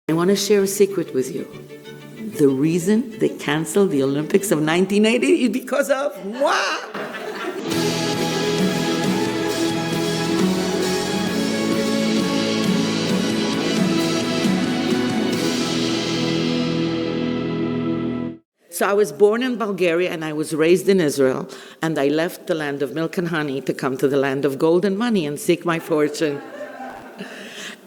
I want to share a secret with you. The reason they canceled the Olympics of 1980 is because of moi. So I was born in Bulgaria and I was raised in Israel, and I left the land of milk and honey to come to the land of gold and money and seek my fortune.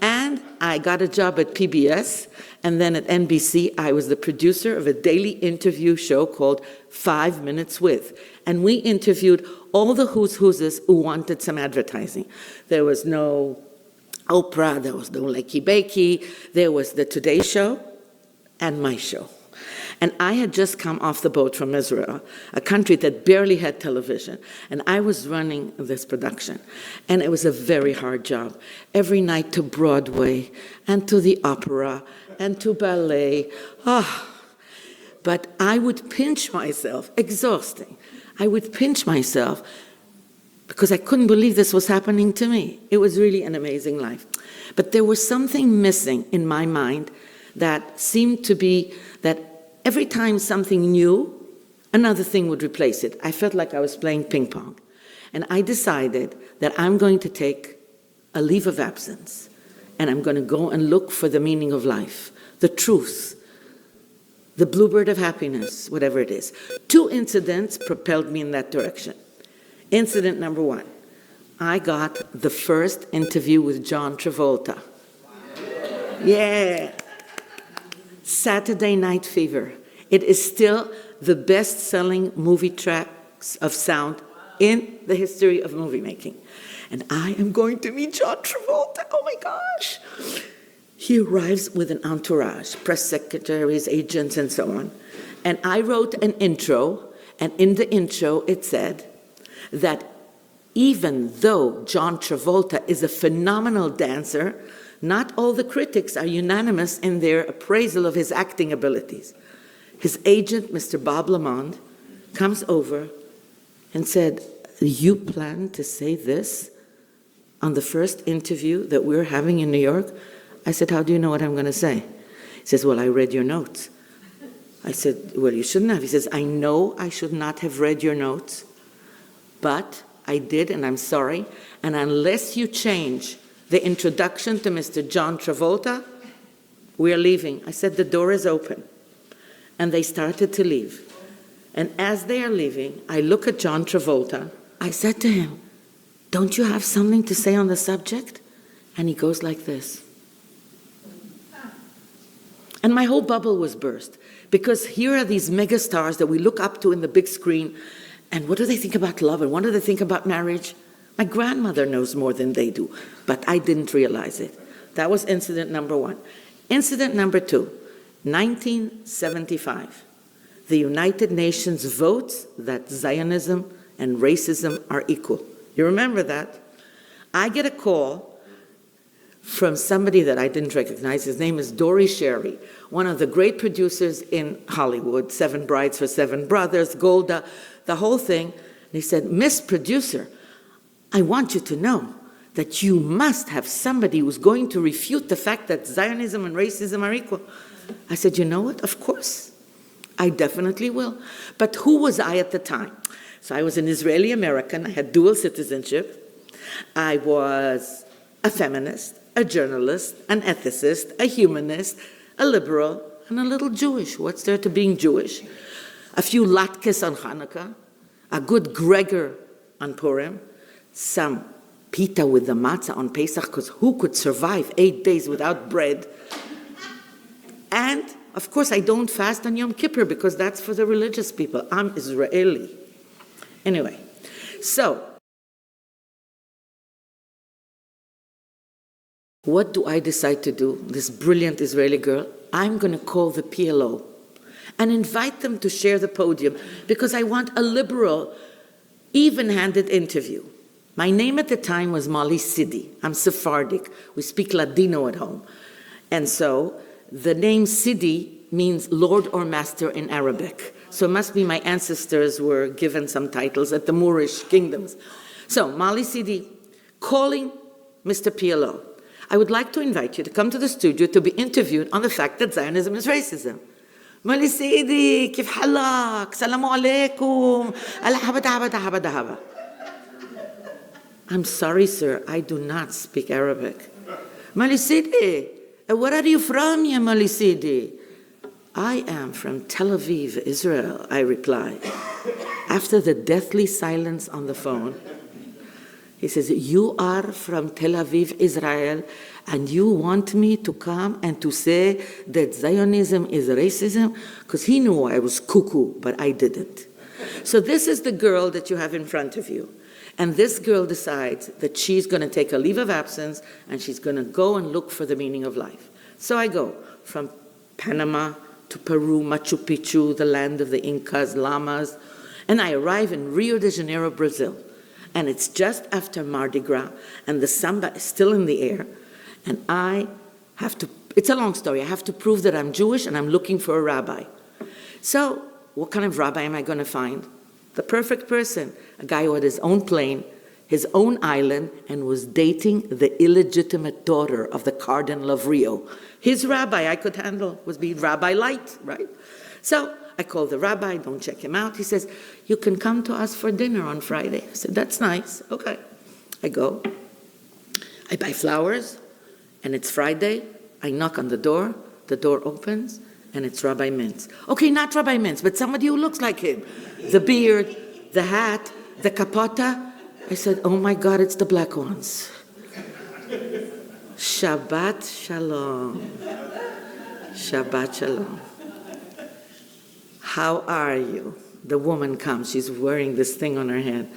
And I got a job at PBS, and then at NBC, I was the producer of a daily interview show called 5 Minutes With. And we interviewed all the who's who's who wanted some advertising. There was no Oprah, there was no Lakey Bakey, there was the Today Show and my show. And I had just come off the boat from Israel, a country that barely had television. And I was running this production. And it was a very hard job. Every night to Broadway, and to the opera, and to ballet. But I would pinch myself, exhausting. I would pinch myself because I couldn't believe this was happening to me. It was really an amazing life. But there was something missing in my mind that seemed to be that every time something new, another thing would replace it. I felt like I was playing ping pong. And I decided that I'm going to take a leave of absence, and I'm going to go and look for the meaning of life, the truth, the bluebird of happiness, whatever it is. 2 incidents propelled me in that direction. Incident number 1, I got the first interview with John Travolta. Yeah. Saturday Night Fever. It is still the best-selling movie tracks of sound in the history of movie making. And I am going to meet John Travolta. Oh my gosh. He arrives with an entourage, press secretaries, agents, and so on. And I wrote an intro, and in the intro it said that even though John Travolta is a phenomenal dancer, not all the critics are unanimous in their appraisal of his acting abilities. His agent, Mr. Bob Lamond, comes over and said, "You plan to say this on the first interview that we're having in New York?" I said, "How do you know what I'm going to say?" He says, "Well, I read your notes." I said, "Well, you shouldn't have." He says, "I know I should not have read your notes, but I did, and I'm sorry. And unless you change the introduction to Mr. John Travolta, we're leaving." I said, "The door is open." And they started to leave. And as they are leaving, I look at John Travolta. I said to him, "Don't you have something to say on the subject?" And he goes like this. And my whole bubble was burst, because here are these mega stars that we look up to in the big screen, and what do they think about love, and what do they think about marriage? My grandmother knows more than they do, but I didn't realize it. That was incident number 1. Incident number 2, 1975. The United Nations votes that Zionism and racism are equal. You remember that? I get a call from somebody that I didn't recognize. His name is Dory Sherry, one of the great producers in Hollywood, 7 Brides for 7 Brothers, Golda, the whole thing. And he said, "Miss Producer, I want you to know that you must have somebody who's going to refute the fact that Zionism and racism are equal." I said, "You know what? Of course. I definitely will." But who was I at the time? So I was an Israeli American. I had dual citizenship. I was a feminist, a journalist, an ethicist, a humanist, a liberal, and a little Jewish. What's there to being Jewish? A few latkes on Hanukkah, a good Gregor on Purim, some pita with the matzah on Pesach, because who could survive 8 days without bread? And, of course, I don't fast on Yom Kippur, because that's for the religious people. I'm Israeli. Anyway, so what do I decide to do? This brilliant Israeli girl, I'm going to call the PLO and invite them to share the podium, because I want a liberal, even-handed interview. My name at the time was Molly Sidi. I'm Sephardic. We speak Ladino at home. And so the name Sidi means Lord or Master in Arabic. So it must be my ancestors were given some titles at the Moorish kingdoms. So Molly Sidi calling Mr. PLO. I would like to invite you to come to the studio to be interviewed on the fact that Zionism is racism. Molly Sidi, kif halak, salamu alaikum, alhabada. I'm sorry, sir, I do not speak Arabic. Molly Sidi, where are you from, ya Molly Sidi? I am from Tel Aviv, Israel, I replied. After the deathly silence on the phone, he says, you are from Tel Aviv, Israel, and you want me to come and to say that Zionism is racism? Because he knew I was cuckoo, but I didn't. So this is the girl that you have in front of you. And this girl decides that she's going to take a leave of absence and she's going to go and look for the meaning of life. So I go from Panama to Peru, Machu Picchu, the land of the Incas, llamas, and I arrive in Rio de Janeiro, Brazil. And it's just after Mardi Gras, and the samba is still in the air, and I have to, it's a long story, I have to prove that I'm Jewish and I'm looking for a rabbi. So, what kind of rabbi am I going to find? The perfect person, a guy who had his own plane, his own island, and was dating the illegitimate daughter of the Cardinal of Rio. His rabbi I could handle was be Rabbi Light, right? So I call the rabbi, don't check him out. He says, you can come to us for dinner on Friday. I said, that's nice, okay. I go, I buy flowers, and it's Friday. I knock on the door opens, and it's Rabbi Mintz. Okay, not Rabbi Mintz, but somebody who looks like him. The beard, the hat, the kapota. I said, oh my God, it's the black ones. Shabbat Shalom. Shabbat Shalom. How are you? The woman comes, she's wearing this thing on her head.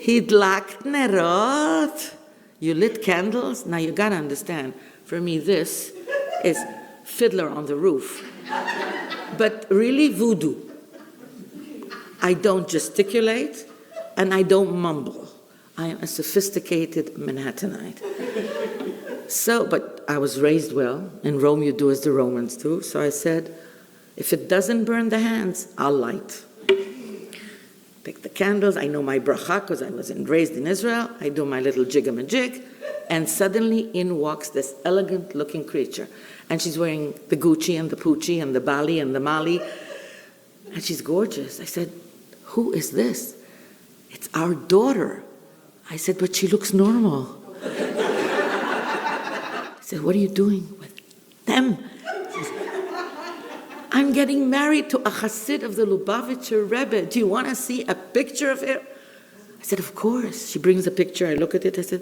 Hidlak nerot. You lit candles? Now you gotta understand, for me this is Fiddler on the Roof. But really voodoo. I don't gesticulate and I don't mumble. I am a sophisticated Manhattanite. So, but I was raised well. In Rome you do as the Romans do. So I said, if it doesn't burn the hands, I'll light. Pick the candles. I know my bracha because I was raised in Israel. I do my little jig-a-ma-jig. And suddenly in walks this elegant-looking creature. And she's wearing the Gucci and the Pucci and the Bali and the Mali. And she's gorgeous. I said, who is this? It's our daughter. I said, but she looks normal. I said, what are you doing with them? I'm getting married to a chassid of the Lubavitcher Rebbe. Do you want to see a picture of him? I said, of course. She brings a picture. I look at it. I said,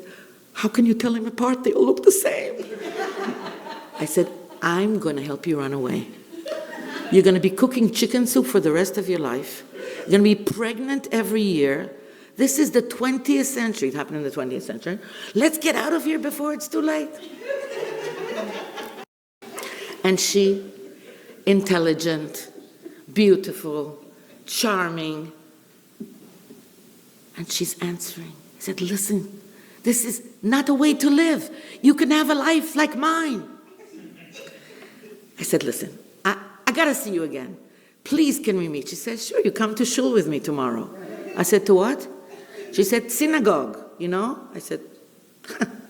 how can you tell them apart? They all look the same. I said, I'm going to help you run away. You're going to be cooking chicken soup for the rest of your life. You're going to be pregnant every year. This is the 20th century. It happened in the 20th century. Let's get out of here before it's too late. And she, intelligent, beautiful, charming. And she's answering. I said, listen, this is not a way to live. You can have a life like mine. I said, listen, I got to see you again. Please, can we meet? She said, sure, you come to shul with me tomorrow. I said, to what? She said, synagogue, you know? I said,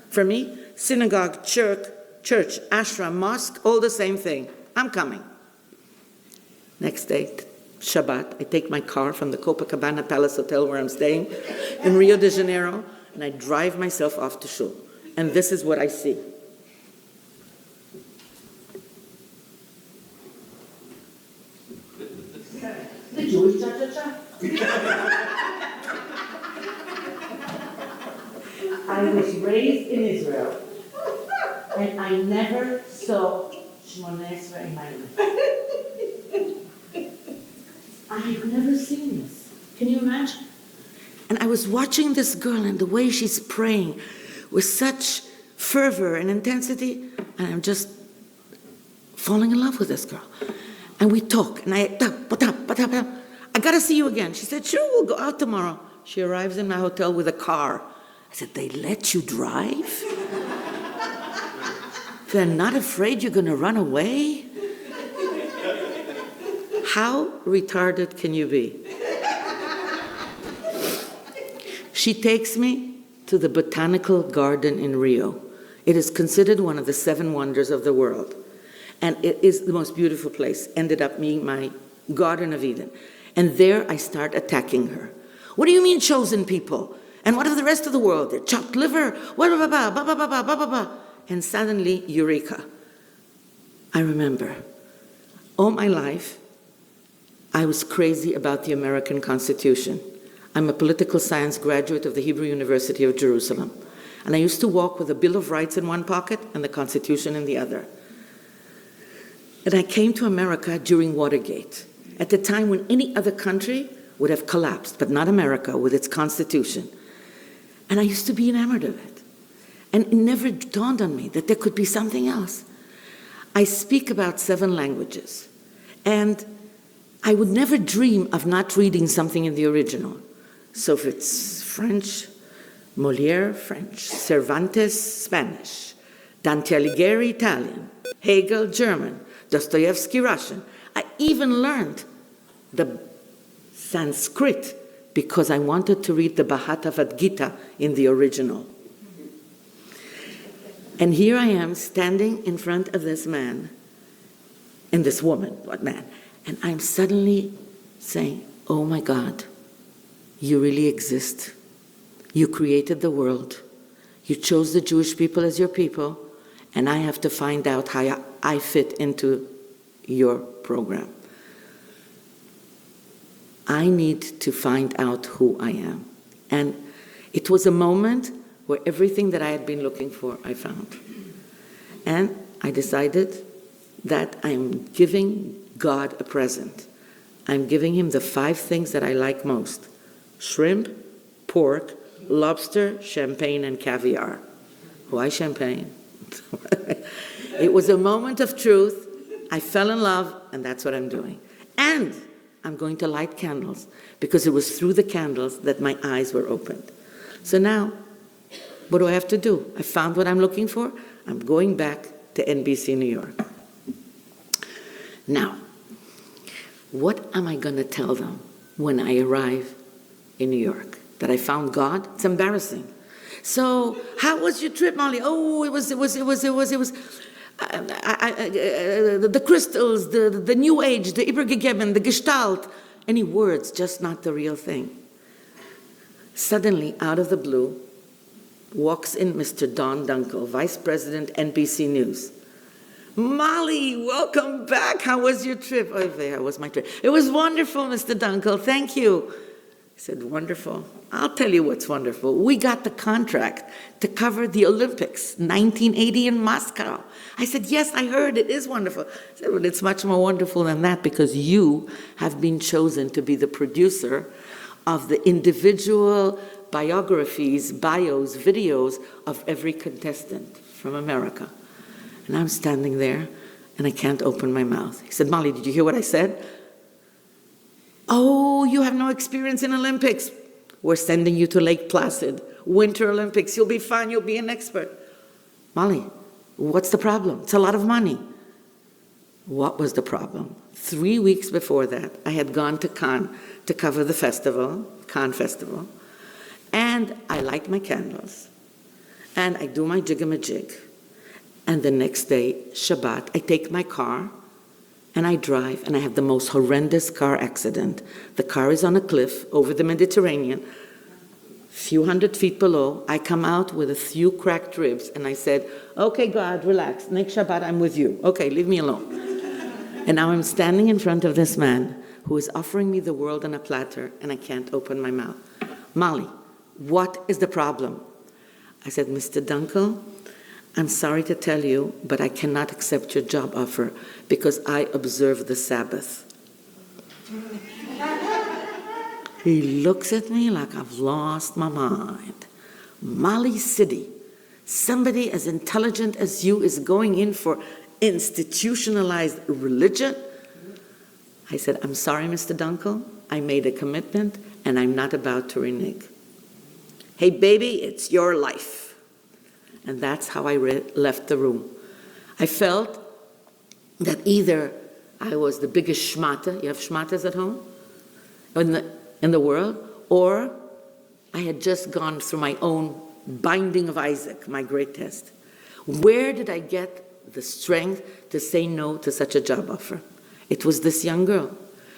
for me, synagogue, church, ashram, mosque, all the same thing. I'm coming. Next day, Shabbat, I take my car from the Copacabana Palace Hotel where I'm staying in Rio de Janeiro, and I drive myself off to shul. And this is what I see. The Jewish cha-cha-cha. I was raised in Israel, and I never saw Shmoneh Esrei in my life. I have never seen this. Can you imagine? And I was watching this girl and the way she's praying with such fervor and intensity, and I'm just falling in love with this girl. And we talk, and I gotta see you again. She said, sure, we'll go out tomorrow. She arrives in my hotel with a car. I said, they let you drive? They're not afraid you're gonna run away? How retarded can you be? She takes me to the botanical garden in Rio. It is considered one of the 7 wonders of the world. And it is the most beautiful place. Ended up being my Garden of Eden. And there I start attacking her. What do you mean chosen people? And what of the rest of the world? They're chopped liver. And suddenly, eureka. I remember, all my life, I was crazy about the American Constitution. I'm a political science graduate of the Hebrew University of Jerusalem. And I used to walk with a Bill of Rights in one pocket and the Constitution in the other. And I came to America during Watergate, at the time when any other country would have collapsed, but not America with its Constitution. And I used to be enamored of it. And it never dawned on me that there could be something else. I speak about 7 languages, and I would never dream of not reading something in the original. So if it's French, Molière, French, Cervantes, Spanish, Dante Alighieri, Italian, Hegel, German, Dostoevsky, Russian. I even learned the Sanskrit because I wanted to read the Bhagavad Gita in the original. And here I am standing in front of this man and this woman, what man? And I'm suddenly saying, oh my God, you really exist. You created the world. You chose the Jewish people as your people, and I have to find out how I fit into your program. I need to find out who I am. And it was a moment where everything that I had been looking for, I found. And I decided that I'm giving God a present. I'm giving him the 5 things that I like most: shrimp, pork, lobster, champagne, and caviar. Why champagne? It was a moment of truth. I fell in love, and that's what I'm doing. And I'm going to light candles, because it was through the candles that my eyes were opened. So now, what do I have to do? I found what I'm looking for. I'm going back to NBC New York. Now, what am I going to tell them when I arrive in New York? That I found God? It's embarrassing. So, how was your trip, Molly? Oh, it was the crystals, the New Age, the Ibergegeben, the Gestalt. Any words, just not the real thing. Suddenly, out of the blue, walks in Mr. Don Dunkel, Vice President, NBC News. Molly, welcome back. How was your trip? Oh, there was my trip. It was wonderful, Mr. Dunkel. Thank you. I said, wonderful. I'll tell you what's wonderful. We got the contract to cover the Olympics, 1980 in Moscow. I said, yes, I heard. It is wonderful. I said, well, it's much more wonderful than that, because you have been chosen to be the producer of the individual biographies, bios, videos of every contestant from America. And I'm standing there, and I can't open my mouth. He said, Molly, did you hear what I said? Oh, you have no experience in Olympics. We're sending you to Lake Placid, Winter Olympics. You'll be fine. You'll be an expert. Molly, what's the problem? It's a lot of money. What was the problem? 3 weeks before that, I had gone to Cannes to cover the festival, Cannes Festival, and I light my candles, and I do my jig-a-ma-jig. And the next day, Shabbat, I take my car, and I drive, and I have the most horrendous car accident. The car is on a cliff over the Mediterranean, few hundred feet below. I come out with a few cracked ribs, and I said, okay, God, relax. Next Shabbat, I'm with you. Okay, leave me alone. And now I'm standing in front of this man who is offering me the world on a platter, and I can't open my mouth. Molly, what is the problem? I said, Mr. Dunkel, I'm sorry to tell you, but I cannot accept your job offer because I observe the Sabbath. He looks at me like I've lost my mind. Molly Sidi, somebody as intelligent as you is going in for institutionalized religion? I said, I'm sorry, Mr. Dunkel. I made a commitment, and I'm not about to renege. Hey, baby, it's your life. And that's how I left the room. I felt that either I was the biggest shmata, you have shmatas at home? In the world, or I had just gone through my own binding of Isaac, my great test. Where did I get the strength to say no to such a job offer? It was this young girl.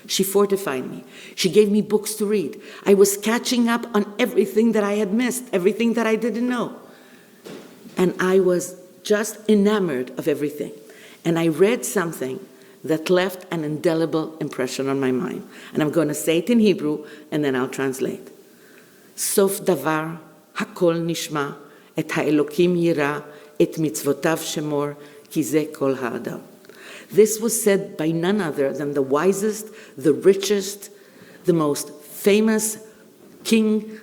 She fortified me. She gave me books to read. I was catching up on everything that I had missed, everything that I didn't know. And I was just enamored of everything. And I read something that left an indelible impression on my mind. And I'm going to say it in Hebrew, and then I'll translate. Sof davar hakol nishma, et ha'elokim yira, et mitzvotav shemor, ki ze kol ha'adam. This was said by none other than the wisest, the richest, the most famous king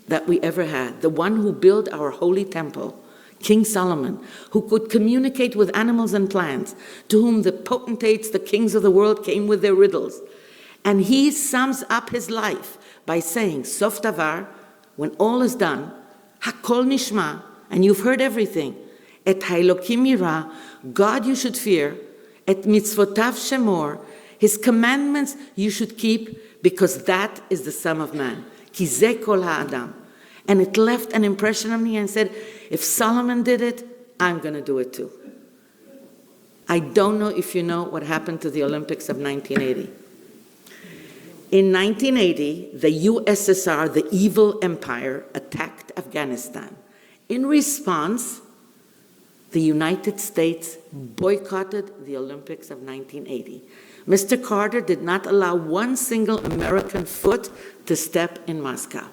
that we ever had, the one who built our holy temple, King Solomon, who could communicate with animals and plants, to whom the potentates, the kings of the world, came with their riddles. And he sums up his life by saying, Sof davar, when all is done, hakol nishma, and you've heard everything, et ha'elokim yira, God you should fear, et mitzvotav shemor, his commandments you should keep, because that is the sum of man. Ki ze kol ha'adam. And it left an impression on me and said, if Solomon did it, I'm going to do it too. I don't know if you know what happened to the Olympics of 1980. In 1980, the USSR, the evil empire, attacked Afghanistan. In response, the United States boycotted the Olympics of 1980. Mr. Carter did not allow one single American foot to step in Moscow.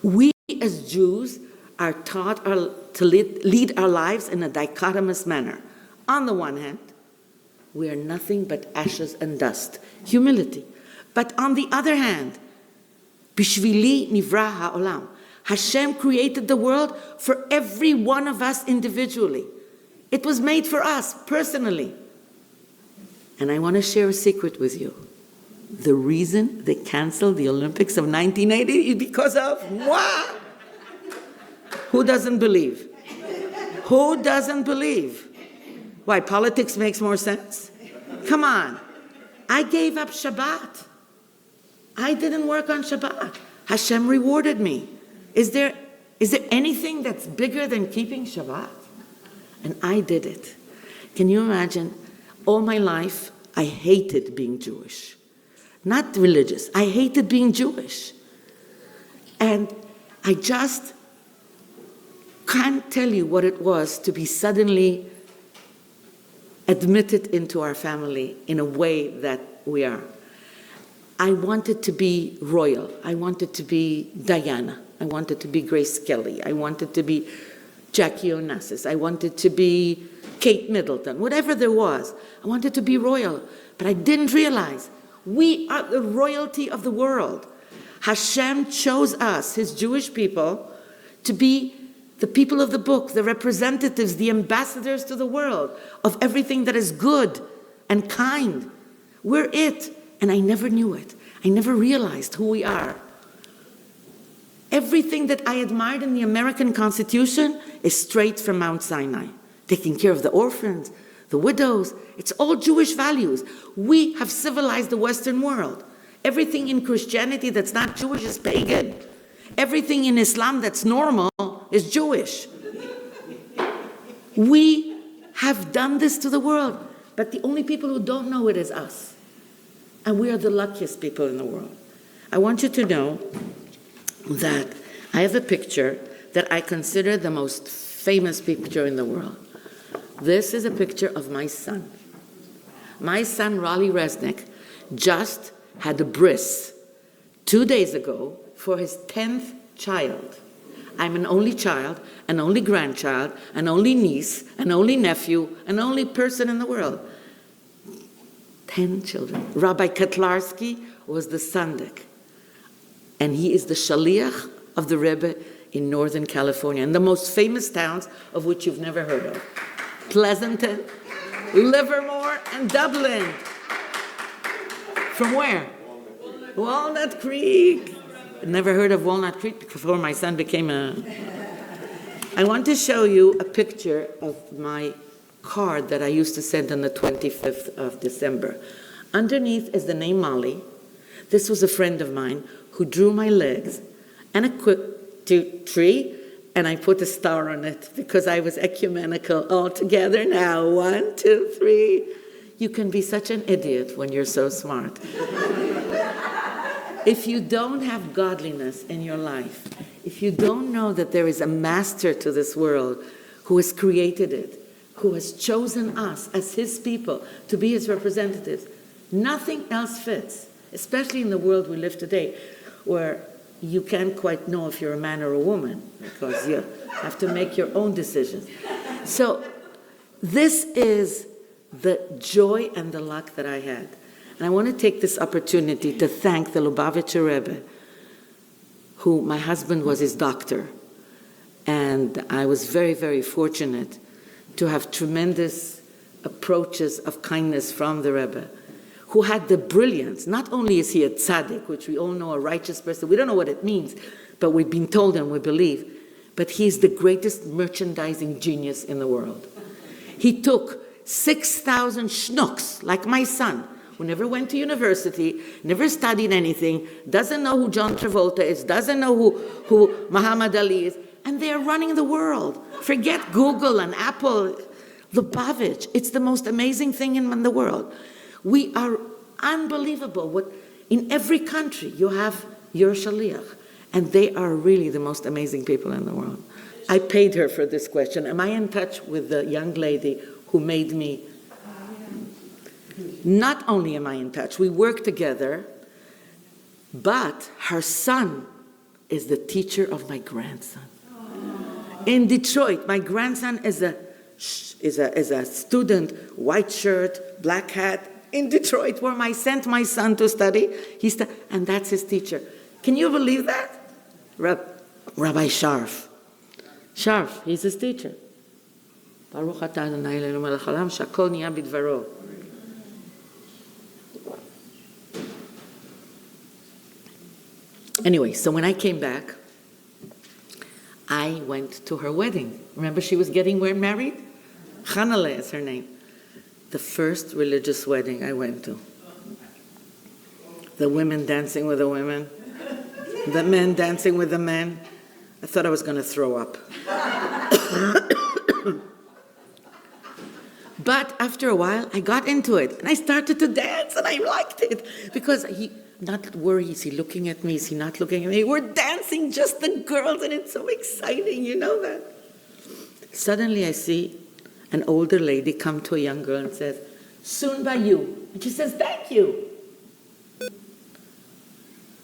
We as Jews are taught to lead our lives in a dichotomous manner. On the one hand, we are nothing but ashes and dust, humility. But on the other hand, Bishvili nivra ha'olam, Hashem created the world for every one of us individually. It was made for us personally. And I want to share a secret with you. The reason they canceled the Olympics of 1980 is because of what? Who doesn't believe? Who doesn't believe? Why, politics makes more sense? Come on. I gave up Shabbat. I didn't work on Shabbat. Hashem rewarded me. Is there anything that's bigger than keeping Shabbat? And I did it. Can you imagine? All my life, I hated being Jewish. Not religious. I hated being Jewish. And I just can't tell you what it was to be suddenly admitted into our family in a way that we are. I wanted to be royal. I wanted to be Diana. I wanted to be Grace Kelly. I wanted to be Jackie Onassis. I wanted to be Kate Middleton. Whatever there was, I wanted to be royal. But I didn't realize we are the royalty of the world. Hashem chose us, his Jewish people, to be the people of the book, the representatives, the ambassadors to the world of everything that is good and kind. We're it. And I never knew it. I never realized who we are. Everything that I admired in the American Constitution is straight from Mount Sinai. Taking care of the orphans, the widows. It's all Jewish values. We have civilized the Western world. Everything in Christianity that's not Jewish is pagan. Everything in Islam that's normal is Jewish. We have done this to the world, but the only people who don't know it is us. And we are the luckiest people in the world. I want you to know that I have a picture that I consider the most famous picture in the world. This is a picture of my son. My son, Molly Resnick, just had a bris 2 days ago for his 10th child. I'm an only child, an only grandchild, an only niece, an only nephew, an only person in the world. 10 children. Rabbi Kotlarsky was the sandik. And he is the shaliach of the Rebbe in Northern California, in the most famous towns of which you've never heard of. Pleasanton, Livermore, and Dublin. From where? Walnut Creek. Never heard of Walnut Creek before my son became a... I want to show you a picture of my card that I used to send on the 25th of December. Underneath is the name Molly. This was a friend of mine who drew my legs and a tree and I put a star on it because I was ecumenical all together now. 1, 2, 3. You can be such an idiot when you're so smart. If you don't have godliness in your life, if you don't know that there is a master to this world who has created it, who has chosen us as his people to be his representatives, nothing else fits, especially in the world we live today, where you can't quite know if you're a man or a woman because you have to make your own decisions. So this is the joy and the luck that I had. And I want to take this opportunity to thank the Lubavitcher Rebbe, who my husband was his doctor. And I was very, very fortunate to have tremendous approaches of kindness from the Rebbe, who had the brilliance. Not only is he a tzaddik, which we all know, a righteous person, we don't know what it means, but we've been told and we believe, but he's the greatest merchandising genius in the world. He took 6,000 schnooks, like my son, who never went to university, never studied anything, doesn't know who John Travolta is, doesn't know who Muhammad Ali is, and they're running the world. Forget Google and Apple. Lubavitch, it's the most amazing thing in the world. We are unbelievable. In every country you have your shaliach, and they are really the most amazing people in the world. I paid her for this question. Am I in touch with the young lady who made me? Not only am I in touch, we work together, but her son is the teacher of my grandson. In Detroit, my grandson is a student, white shirt, black hat, in Detroit, where I sent my son to study. And that's his teacher. Can you believe that? Rabbi Sharf. Sharf, he's his teacher. Baruch atah Adonai Eloheinu melech haolam, shakol niya bidvaro. Anyway, so when I came back, I went to her wedding. Remember she was getting married? Hanale is her name. The first religious wedding I went to. The women dancing with the women, the men dancing with the men. I thought I was going to throw up. But after a while, I got into it, and I started to dance, and I liked it. Because not worried, is he looking at me, is he not looking at me? We're dancing, just the girls, and it's so exciting, you know that? Suddenly I see an older lady come to a young girl and says, "Soon by you." And she says, "Thank you."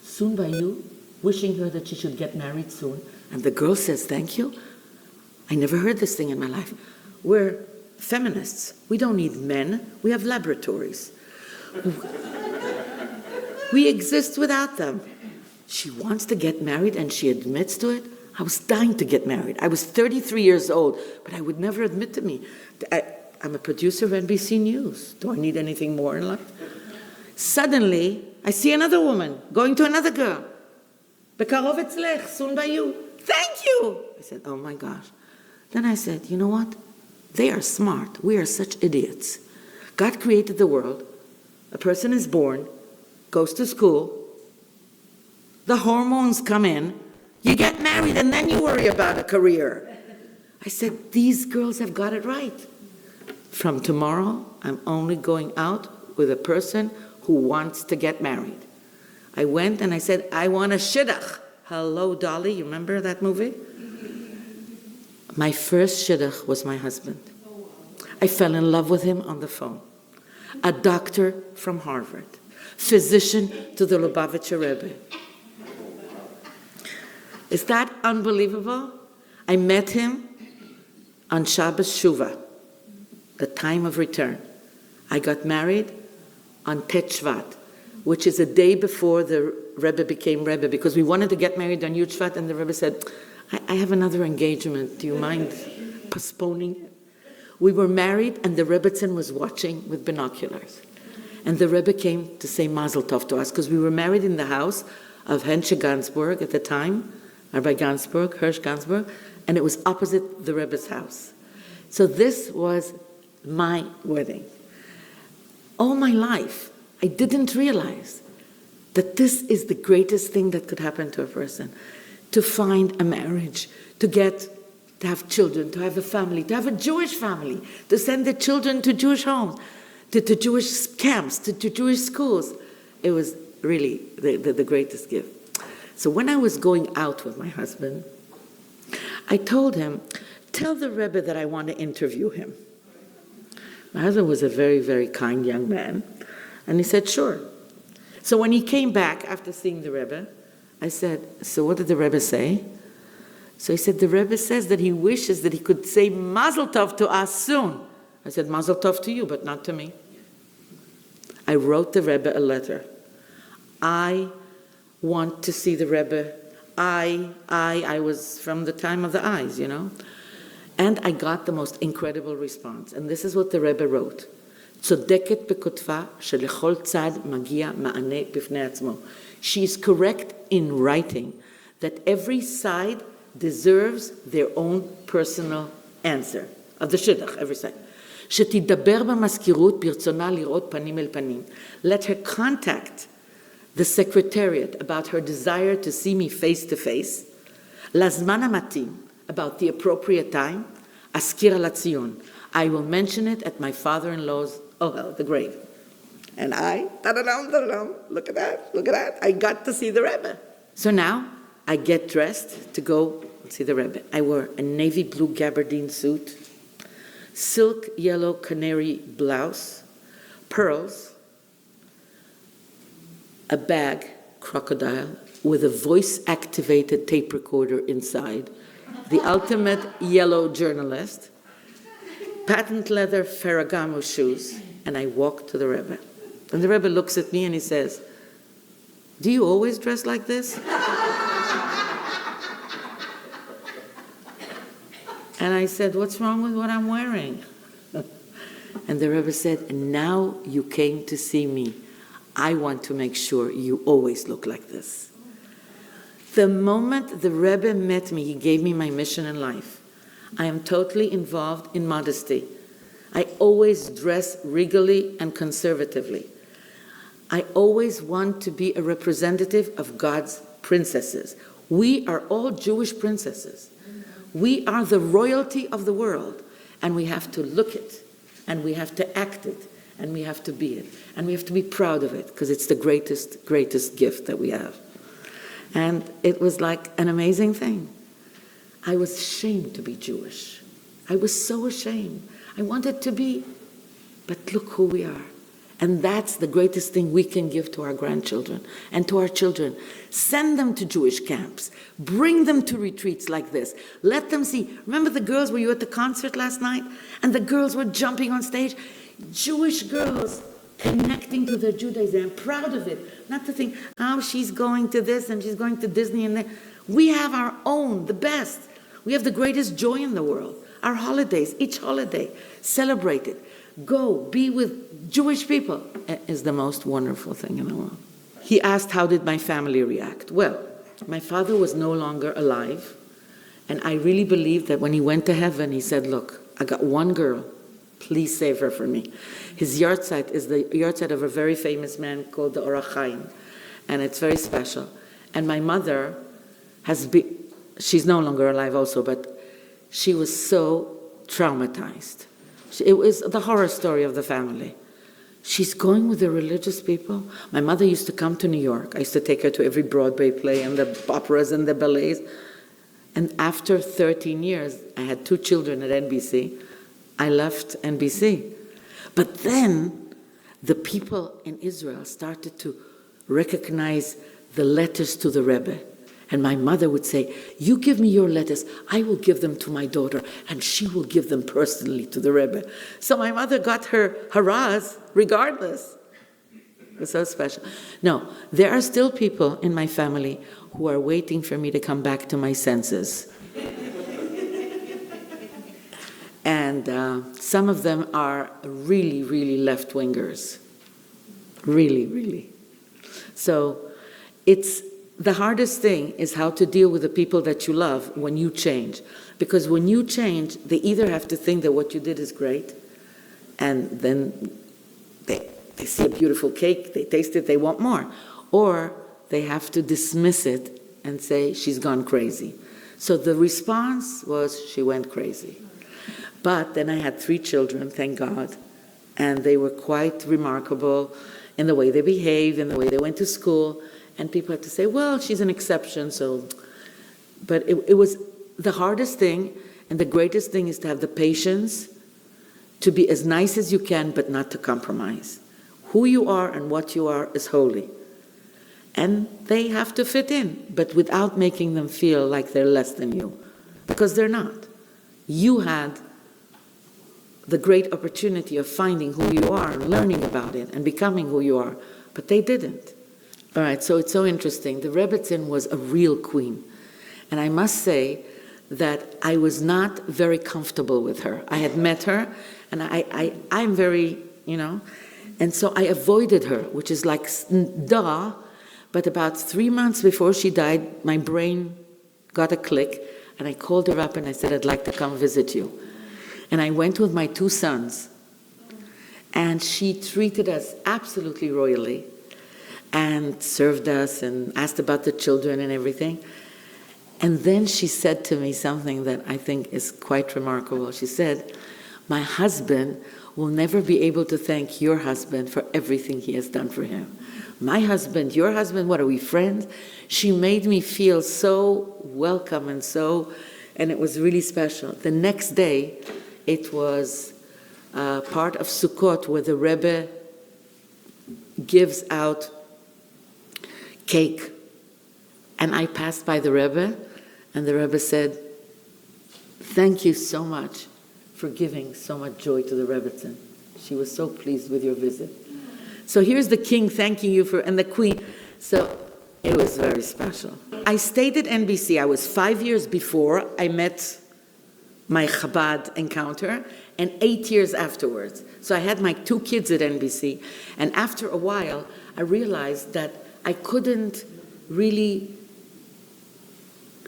Soon by you, wishing her that she should get married soon. And the girl says, "Thank you." I never heard this thing in my life. We're feminists. We don't need men. We have laboratories. We exist without them. She wants to get married and she admits to it. I was dying to get married. I was 33 years old, but I would never admit to me. I'm a producer of NBC News. Do I need anything more in life? Suddenly, I see another woman going to another girl. Bekarov etzlech, soon by you. Thank you. I said, oh my gosh. Then I said, you know what? They are smart. We are such idiots. God created the world. A person is born, goes to school, the hormones come in, you get married, and then you worry about a career. I said, these girls have got it right. From tomorrow, I'm only going out with a person who wants to get married. I went and I said, I want a shidduch. Hello, Dolly, you remember that movie? My first shidduch was my husband. I fell in love with him on the phone. A doctor from Harvard, physician to the Lubavitcher Rebbe. Is that unbelievable? I met him on Shabbos Shuvah, the time of return. I got married on Tet Shvat, which is a day before the Rebbe became Rebbe, because we wanted to get married on Yud Shvat, and the Rebbe said, I have another engagement. Do you mind postponing it? We were married, and the Rebbetzin was watching with binoculars. And the Rebbe came to say Mazel Tov to us, because we were married in the house of Henshe Gansburg at the time, Rabbi Gansburg, Hirsch Gansburg, and it was opposite the Rebbe's house. So this was my wedding. All my life, I didn't realize that this is the greatest thing that could happen to a person. to find a marriage, to have children, to have a family, to have a Jewish family, to send the children to Jewish homes, to Jewish camps, to Jewish schools. It was really the greatest gift. So when I was going out with my husband, I told him, tell the Rebbe that I want to interview him. My husband was a very, very kind young man, and he said, sure. So when he came back after seeing the Rebbe, I said, so what did the Rebbe say? So he said, the Rebbe says that he wishes that he could say Mazel Tov to us soon. I said, Mazel Tov to you, but not to me. I wrote the Rebbe a letter. I want to see the Rebbe. I was from the time of the eyes, you know. And I got the most incredible response. And this is what the Rebbe wrote. צודקת בכותבה שלכל צד מגיע מענה בפני עצמו. She is correct in writing that every side deserves their own personal answer of the shidduch, every side. שתדבר במזכירות ברצונה לראות פנים אל פנים. Let her contact the secretariat about her desire to see me face to face. לזמן המתאים, about the appropriate time. אזכיר על הציון. I will mention it at my father-in-law's, the grave. And I, look at that, I got to see the Rebbe. So now, I get dressed to go see the Rebbe. I wore a navy blue gabardine suit, silk yellow canary blouse, pearls, a bag, crocodile, with a voice-activated tape recorder inside, the ultimate yellow journalist, patent leather Ferragamo shoes, and I walk to the Rebbe. And the Rebbe looks at me and he says, do you always dress like this? And I said, what's wrong with what I'm wearing? And the Rebbe said, now you came to see me. I want to make sure you always look like this. The moment the Rebbe met me, he gave me my mission in life. I am totally involved in modesty. I always dress regally and conservatively. I always want to be a representative of God's princesses. We are all Jewish princesses. We are the royalty of the world, and we have to look it, and we have to act it, and we have to be it, and we have to be proud of it, because it's the greatest gift that we have. And it was like an amazing thing. I was ashamed to be Jewish. I was so ashamed. I wanted to be, but look who we are. And that's the greatest thing we can give to our grandchildren and to our children. Send them to Jewish camps. Bring them to retreats like this. Let them see. Remember the girls, were you at the concert last night? And the girls were jumping on stage. Jewish girls connecting to their Judaism. I'm proud of it. Not to think, oh, she's going to this and she's going to Disney and that. We have our own, the best. We have the greatest joy in the world. Our holidays, each holiday, celebrate it. Go, be with Jewish people. It is the most wonderful thing in the world. He asked, how did my family react? Well, my father was no longer alive, and I really believe that when he went to heaven, he said, look, I got one girl, please save her for me. His yahrzeit is the yahrzeit of a very famous man called the Orach Chaim, and it's very special. And my mother she's no longer alive also, but she was so traumatized. It was the horror story of the family. She's going with the religious people. My mother used to come to New York. I used to take her to every Broadway play and the operas and the ballets. And after 13 years, I had 2 children at NBC. I left NBC. But then the people in Israel started to recognize the letters to the Rebbe. And my mother would say, you give me your letters, I will give them to my daughter, and she will give them personally to the Rebbe. So my mother got her hurrahs regardless. It was so special. No, there are still people in my family who are waiting for me to come back to my senses. And some of them are really, really left-wingers. Really, really. So the hardest thing is how to deal with the people that you love when you change. Because when you change, they either have to think that what you did is great, and then they see a beautiful cake, they taste it, they want more. Or they have to dismiss it and say, she's gone crazy. So the response was, she went crazy. But then I had 3 children, thank God, and they were quite remarkable in the way they behaved, in the way they went to school, and people had to say, well, she's an exception, so... But it was the hardest thing, and the greatest thing is to have the patience to be as nice as you can, but not to compromise. Who you are and what you are is holy. And they have to fit in, but without making them feel like they're less than you, because they're not. You had the great opportunity of finding who you are and learning about it and becoming who you are, but they didn't. All right, so it's so interesting. The Rebbetzin was a real queen. And I must say that I was not very comfortable with her. I had met her, and I'm very, and so I avoided her, which is like, duh, but about 3 months before she died, my brain got a click, and I called her up and I said, I'd like to come visit you. And I went with my 2 sons, and she treated us absolutely royally, and served us and asked about the children and everything. And then she said to me something that I think is quite remarkable. She said, my husband will never be able to thank your husband for everything he has done for him. My husband, your husband, what are we, friends? She made me feel so welcome and it was really special. The next day, it was part of Sukkot where the Rebbe gives out cake. And I passed by the Rebbe, and the Rebbe said, thank you so much for giving so much joy to the Rebbetzin. She was so pleased with your visit. So here's the king thanking you and the queen. So it was very special. I stayed at NBC. I was 5 years before I met my Chabad encounter, and 8 years afterwards. So I had my 2 kids at NBC, and after a while, I realized that I couldn't really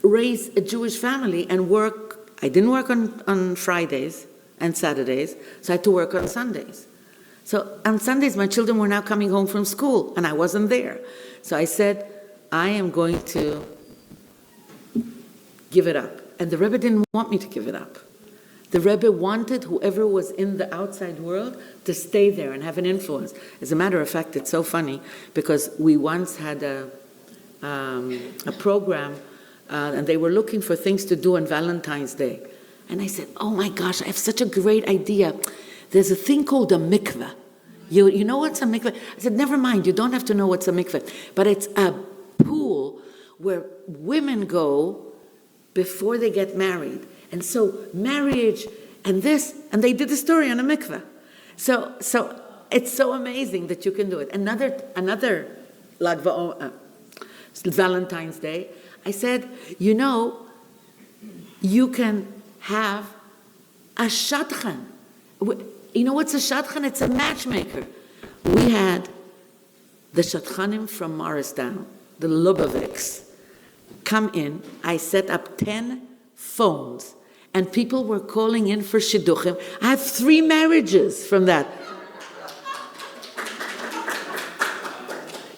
raise a Jewish family and work. I didn't work on Fridays and Saturdays, so I had to work on Sundays. So on Sundays, my children were now coming home from school, and I wasn't there. So I said, I am going to give it up. And the Rebbe didn't want me to give it up. The Rebbe wanted whoever was in the outside world to stay there and have an influence. As a matter of fact, it's so funny, because we once had a program, and they were looking for things to do on Valentine's Day. And I said, oh my gosh, I have such a great idea. There's a thing called a mikveh. You know what's a mikveh? I said, never mind, you don't have to know what's a mikveh. But it's a pool where women go before they get married. And so marriage and this, and they did a story on a mikveh. So it's so amazing that you can do it. Another Valentine's Day, I said, you can have a shadchan. You know what's a shadchan? It's a matchmaker. We had the shadchanim from Morristown, the Lubovics, come in. I set up 10 phones, and people were calling in for shidduchim. I have 3 marriages from that.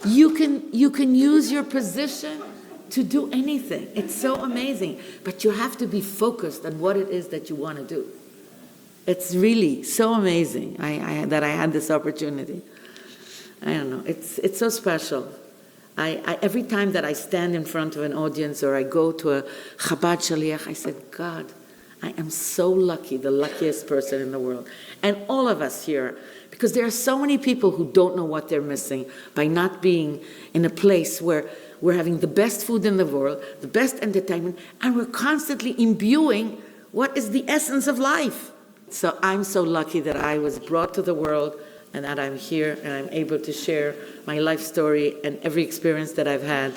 You can use your position to do anything. It's so amazing. But you have to be focused on what it is that you want to do. It's really so amazing that I had this opportunity. I don't know. It's so special. Every time that I stand in front of an audience or I go to a Chabad Shaliach, I said, God, I am so lucky, the luckiest person in the world. And all of us here, because there are so many people who don't know what they're missing by not being in a place where we're having the best food in the world, the best entertainment, and we're constantly imbuing what is the essence of life. So I'm so lucky that I was brought to the world and that I'm here and I'm able to share my life story and every experience that I've had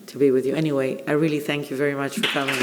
to be with you. Anyway, I really thank you very much for coming.